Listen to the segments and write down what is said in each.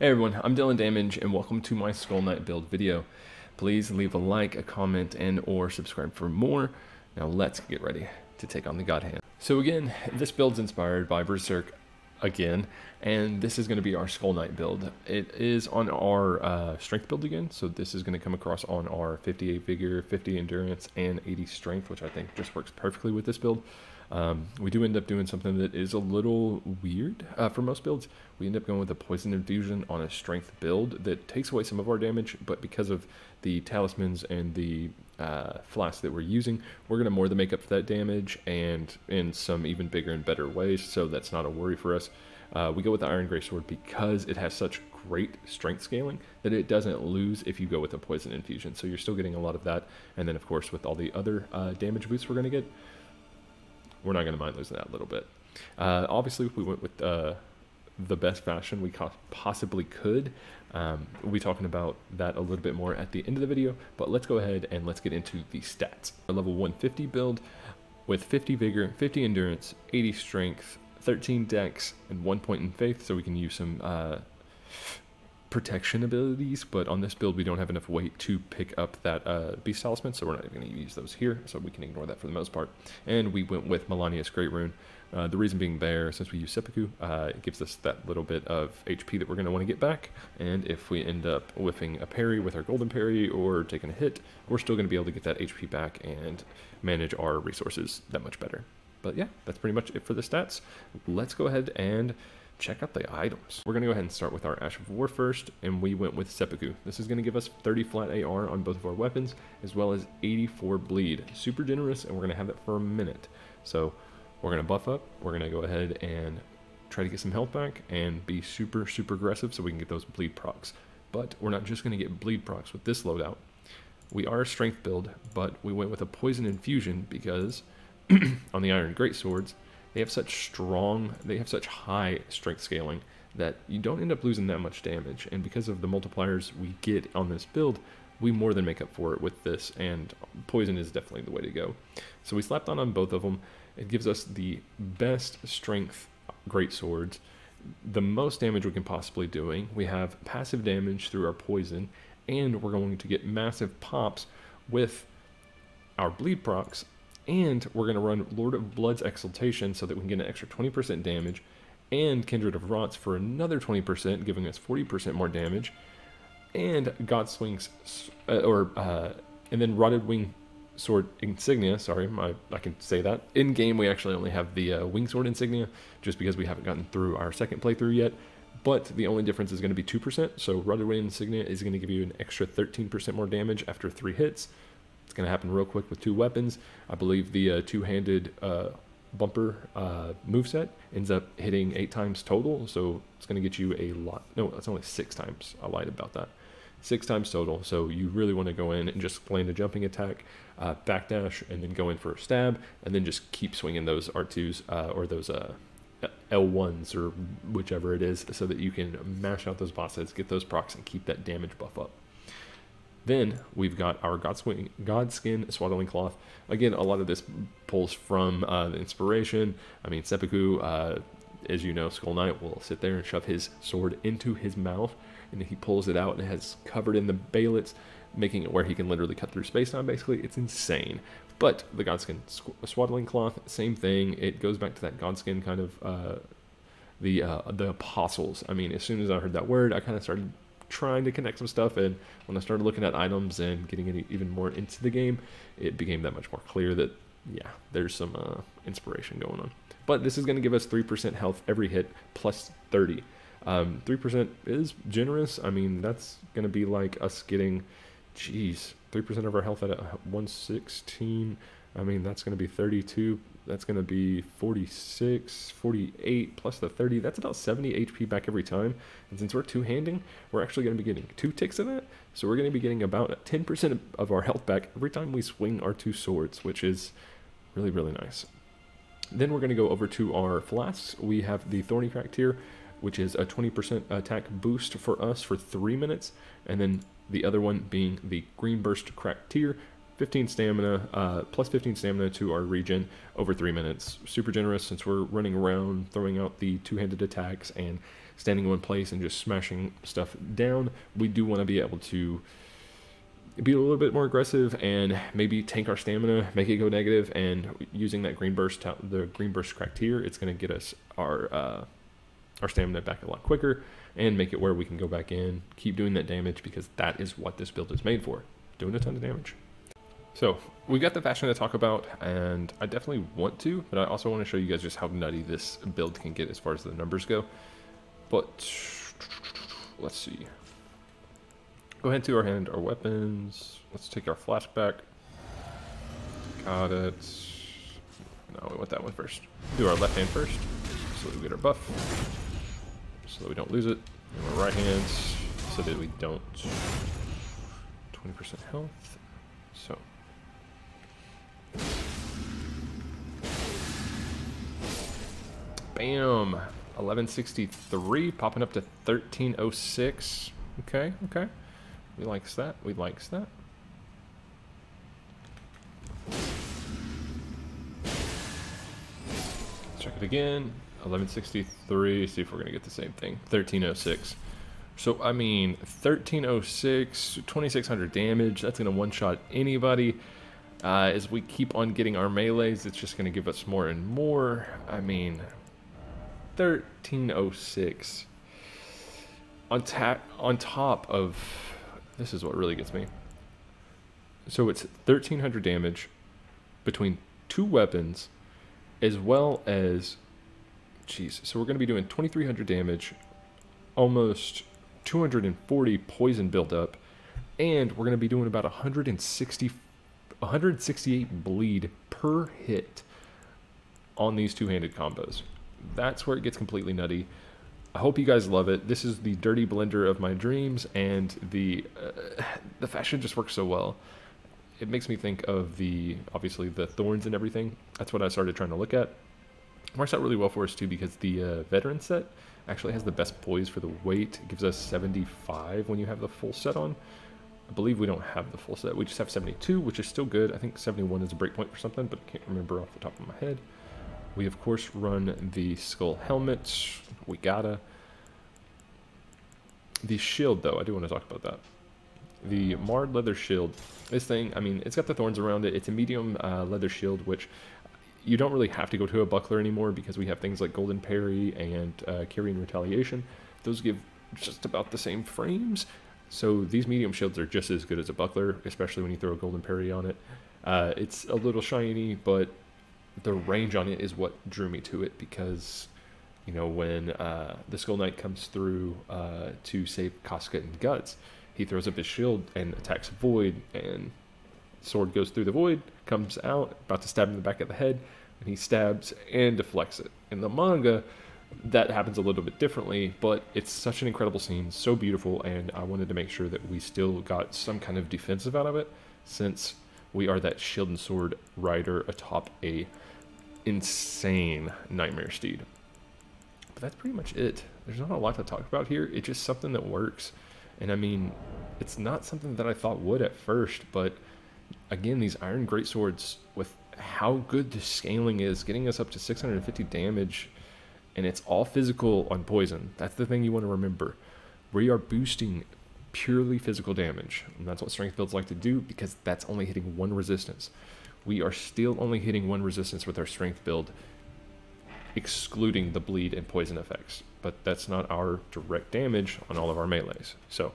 Hey everyone, I'm Dylan Damage and welcome to my Skull Knight build video. Please leave a like, a comment, and or subscribe for more. Now let's get ready to take on the God Hand. So again, this build's inspired by Berserk again, and this is going to be our Skull Knight build. It is on our strength build again, so this is going to come across on our 58 vigor, 50 endurance, and 80 strength, which I think just works perfectly with this build. We do end up doing something that is a little weird for most builds. We end up going with a poison infusion on a strength build that takes away some of our damage, but because of the talismans and the flasks that we're using, we're going to more than make up for that damage and in some even bigger and better ways, so that's not a worry for us. We go with the Iron Greatsword because it has such great strength scaling that it doesn't lose if you go with a poison infusion, so you're still getting a lot of that, and then of course with all the other damage boosts we're going to get, we're not going to mind losing that a little bit. Obviously, if we went with the best fashion we possibly could, we'll be talking about that a little bit more at the end of the video, but let's go ahead and let's get into the stats. A level 150 build with 50 vigor, 50 endurance, 80 strength, 13 dex, and 1 point in faith, so we can use some protection abilities, but on this build we don't have enough weight to pick up that beast talisman, so we're not going to use those here, so we can ignore that for the most part. And we went with Melania's Great Rune. The reason being there, since we use Seppuku, it gives us that little bit of HP that we're going to want to get back, and if we end up whiffing a parry with our golden parry or taking a hit, we're still going to be able to get that HP back and manage our resources that much better. But yeah, that's pretty much it for the stats. Let's go ahead and check out the items. We're going to go ahead and start with our Ash of War first, and we went with Seppuku. This is going to give us 30 flat AR on both of our weapons, as well as 84 bleed. Super generous, and we're going to have that for a minute. So we're going to buff up, we're going to go ahead and try to get some health back, and be super aggressive so we can get those bleed procs. But we're not just going to get bleed procs with this loadout. We are a strength build, but we went with a poison infusion because on the Iron Greatswords, they have such high strength scaling that you don't end up losing that much damage, and because of the multipliers we get on this build, we more than make up for it with this, and poison is definitely the way to go. So we slapped on both of them. It gives us the best strength greatswords, the most damage we can possibly do. We have passive damage through our poison, and we're going to get massive pops with our bleed procs. And we're going to run Lord of Blood's Exaltation so that we can get an extra 20% damage, and Kindred of Rots for another 20%, giving us 40% more damage, and Godswing's, and then Rotted Wing Sword Insignia. Sorry, I can say that. In game, we actually only have the Wing Sword Insignia, just because we haven't gotten through our second playthrough yet. But the only difference is going to be 2%. So Rotted Wing Insignia is going to give you an extra 13% more damage after 3 hits. It's going to happen real quick with 2 weapons. I believe the two-handed bumper moveset ends up hitting 8 times total, so it's going to get you a lot. No, it's only 6 times. I lied about that. 6 times total, so you really want to go in and just land a jumping attack, backdash, and then go in for a stab, and then just keep swinging those R2s or those L1s or whichever it is, so that you can mash out those boss heads, get those procs, and keep that damage buff up. Then we've got our Godskin Swaddling Cloth. Again, a lot of this pulls from the inspiration. I mean, Seppuku, as you know, Skull Knight will sit there and shove his sword into his mouth, and he pulls it out and it has covered in the baylets, making it where he can literally cut through space-time, basically. It's insane. But the Godskin Swaddling Cloth, same thing. It goes back to that Godskin kind of, the apostles. I mean, as soon as I heard that word, I kind of started trying to connect some stuff, and when I started looking at items and getting even more into the game, it became that much more clear that, yeah, there's some inspiration going on. But this is going to give us 3% health every hit, plus 30. 3% is generous. I mean, that's going to be like us getting, 3% of our health at 116. I mean, that's going to be 32. That's going to be 46, 48, plus the 30. That's about 70 HP back every time. And since we're two-handing, we're actually going to be getting 2 ticks of that. So we're going to be getting about 10% of our health back every time we swing our 2 swords, which is really nice. Then we're going to go over to our flasks. We have the Thorny Crack tier, which is a 20% attack boost for us for 3 minutes. And then the other one being the Green Burst Crack tier, 15 stamina, plus 15 stamina to our regen over 3 minutes. Super generous since we're running around throwing out the two-handed attacks and standing in one place and just smashing stuff down. We do want to be able to be a little bit more aggressive and maybe tank our stamina, make it go negative, and using that green burst, the green burst cracked here, it's going to get us our stamina back a lot quicker and make it where we can go back in, keep doing that damage, because that is what this build is made for, doing a ton of damage. So we got the fashion to talk about, and I definitely want to, but I also want to show you guys just how nutty this build can get as far as the numbers go. But let's see. Go ahead to our hand, our weapons. Let's take our flashback. Got it. No, we want that one first. Do our left hand first, so that we get our buff, so that we don't lose it. And our right hands, so that we don't. 20% health. So. Bam. 1163, popping up to 1306. Okay, okay. We likes that. We likes that. Check it again. 1163. See if we're gonna get the same thing. 1306. So I mean, 1306, 2600 damage. That's gonna one-shot anybody. As we keep on getting our melees, it's just gonna give us more and more. I mean, 1306 on top of. This is what really gets me. So it's 1300 damage between two weapons, as well as, jeez, so we're going to be doing 2300 damage, almost 240 poison buildup, and we're going to be doing about 168 bleed per hit on these two-handed combos. That's where it gets completely nutty. I hope you guys love it. This is the dirty blender of my dreams, and the fashion just works so well. It makes me think of obviously the thorns and everything. That's what I started trying to look at. It works out really well for us too, because the veteran set actually has the best poise for the weight. It gives us 75 when you have the full set on. I believe we don't have the full set. We just have 72, which is still good. I think 71 is a breakpoint for something, but I can't remember off the top of my head. We, of course, run the skull helmet. We gotta. The shield, though, I do want to talk about that. The marred leather shield. This thing, I mean, it's got the thorns around it. It's a medium leather shield, which you don't really have to go to a buckler anymore, because we have things like golden parry and carrying retaliation. Those give just about the same frames. So these medium shields are just as good as a buckler, especially when you throw a golden parry on it. It's a little shiny, but the range on it is what drew me to it, because, you know, when the Skull Knight comes through to save Casca and Guts, he throws up his shield and attacks Void, and sword goes through the Void, comes out, about to stab him in the back of the head, and he stabs and deflects it. In the manga, that happens a little bit differently, but it's such an incredible scene, so beautiful, and I wanted to make sure that we still got some kind of defensive out of it, since we are that shield and sword rider atop a insane nightmare steed. But that's pretty much it. There's not a lot to talk about here. It's just something that works. And I mean, it's not something that I thought would at first, but again, these Iron Greatswords, with how good the scaling is, getting us up to 650 damage, and it's all physical on poison. That's the thing you want to remember. We are boosting purely physical damage, and that's what strength builds like to do, because that's only hitting one resistance. We are still only hitting one resistance with our strength build, excluding the bleed and poison effects, but that's not our direct damage on all of our melees. So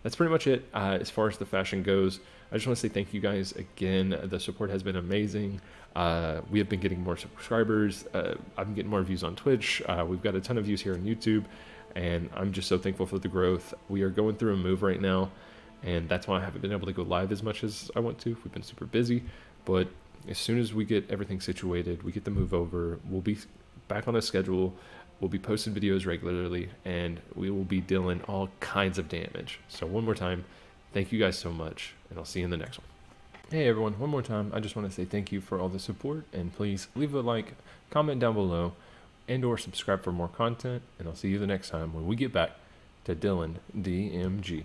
that's pretty much it as far as the fashion goes. I just want to say thank you guys again. The support has been amazing. We have been getting more subscribers. I've been getting more views on Twitch. We've got a ton of views here on YouTube, and I'm just so thankful for the growth. We are going through a move right now, and that's why I haven't been able to go live as much as I want to. We've been super busy, but as soon as we get everything situated, we get the move over, we'll be back on a schedule. We'll be posting videos regularly, and we will be dealing all kinds of damage. So one more time, thank you guys so much, and I'll see you in the next one. Hey everyone, one more time, I just want to say thank you for all the support, and please leave a like, comment down below, and or subscribe for more content, and I'll see you the next time when we get back to Dylan DMG.